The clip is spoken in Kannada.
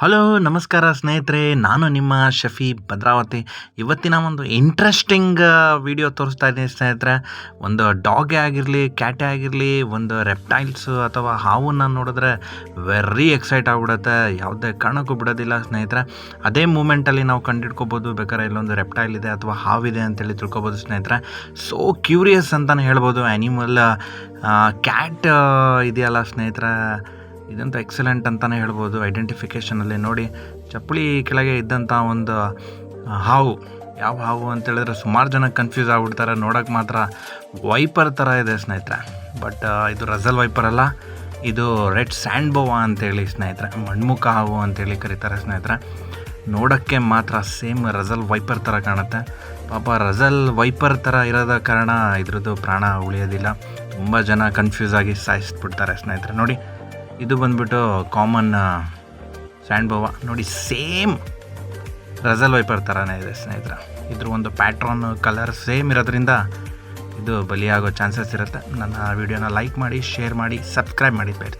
ಹಲೋ ನಮಸ್ಕಾರ ಸ್ನೇಹಿತರೆ, ನಾನು ನಿಮ್ಮ ಶಫಿ ಭದ್ರಾವತಿ. ಇವತ್ತಿನ ಒಂದು ಇಂಟ್ರೆಸ್ಟಿಂಗ್ ವಿಡಿಯೋ ತೋರಿಸ್ತಾ ಇದ್ದೀನಿ ಸ್ನೇಹಿತರೆ. ಒಂದು ಡಾಗೇ ಆಗಿರಲಿ, ಕ್ಯಾಟೇ ಆಗಿರಲಿ, ಒಂದು ರೆಪ್ಟೈಲ್ಸು ಅಥವಾ ಹಾವನ್ನು ನೋಡಿದ್ರೆ ವೆರಿ ಎಕ್ಸೈಟ್ ಆಗಿಬಿಡುತ್ತೆ. ಯಾವುದೇ ಕಾರಣಕ್ಕೂ ಬಿಡೋದಿಲ್ಲ ಸ್ನೇಹಿತರೆ. ಅದೇ ಮೂಮೆಂಟಲ್ಲಿ ನಾವು ಕಂಡಿಡ್ಕೋಬೋದು, ಬೇಕಾದ್ರೆ ಇಲ್ಲೊಂದು ರೆಪ್ಟೈಲ್ ಇದೆ ಅಥವಾ ಹಾವಿದೆ ಅಂತೇಳಿ ತಿಳ್ಕೊಬೋದು ಸ್ನೇಹಿತರೆ. ಸೋ ಕ್ಯೂರಿಯಸ್ ಅಂತಲೇ ಹೇಳ್ಬೋದು. ಆ್ಯನಿಮಲ್ ಕ್ಯಾಟ್ ಇದೆಯಲ್ಲ ಸ್ನೇಹಿತರೆ, ಇದಂತೂ ಎಕ್ಸಲೆಂಟ್ ಅಂತಲೇ ಹೇಳ್ಬೋದು. ಐಡೆಂಟಿಫಿಕೇಷನಲ್ಲಿ ನೋಡಿ, ಚಪ್ಪಲಿ ಕೆಳಗೆ ಇದ್ದಂಥ ಒಂದು ಹಾವು, ಯಾವ ಹಾವು ಅಂತೇಳಿದ್ರೆ ಸುಮಾರು ಜನ ಕನ್ಫ್ಯೂಸ್ ಆಗಿಬಿಡ್ತಾರೆ. ನೋಡೋಕ್ಕೆ ಮಾತ್ರ ವೈಪರ್ ಥರ ಇದೆ ಸ್ನೇಹಿತರೆ, ಬಟ್ ಇದು ರಸಲ್ ವೈಪರ್ ಅಲ್ಲ, ಇದು ರೆಡ್ ಸ್ಯಾಂಡ್ ಬೋವಾ ಅಂತೇಳಿ ಸ್ನೇಹಿತರೆ, ಮಣ್ಮುಖ ಹಾವು ಅಂತೇಳಿ ಕರೀತಾರೆ ಸ್ನೇಹಿತರೆ. ನೋಡೋಕ್ಕೆ ಮಾತ್ರ ಸೇಮ್ ರಸಲ್ ವೈಪರ್ ಥರ ಕಾಣುತ್ತೆ. ಪಾಪ ರಸಲ್ ವೈಪರ್ ಥರ ಇರೋದ ಕಾರಣ ಇದ್ರದ್ದು ಪ್ರಾಣ ಉಳಿಯೋದಿಲ್ಲ. ತುಂಬ ಜನ ಕನ್ಫ್ಯೂಸ್ ಆಗಿ ಸಾಯಿಸ್ಬಿಡ್ತಾರೆ ಸ್ನೇಹಿತರೆ. ನೋಡಿ, ಇದು ಬಂದ್ಬಿಟ್ಟು ಕಾಮನ್ ಸ್ಯಾಂಡ್ ಬೋವಾ. ನೋಡಿ, ಸೇಮ್ ರಸಲ್ ವೈಪರ್ ಥರನೇ ಇದೆ ಸ್ನೇಹಿತರೆ. ಇದ್ರ ಒಂದು ಪ್ಯಾಟ್ರನ್, ಕಲರ್ ಸೇಮ್ ಇರೋದ್ರಿಂದ ಇದು ಬಲಿಯಾಗೋ ಚಾನ್ಸಸ್ ಇರುತ್ತೆ. ನನ್ನ ವಿಡಿಯೋನ ಲೈಕ್ ಮಾಡಿ, ಶೇರ್ ಮಾಡಿ, ಸಬ್ಸ್ಕ್ರೈಬ್ ಮಾಡಿ ಬೇಡ.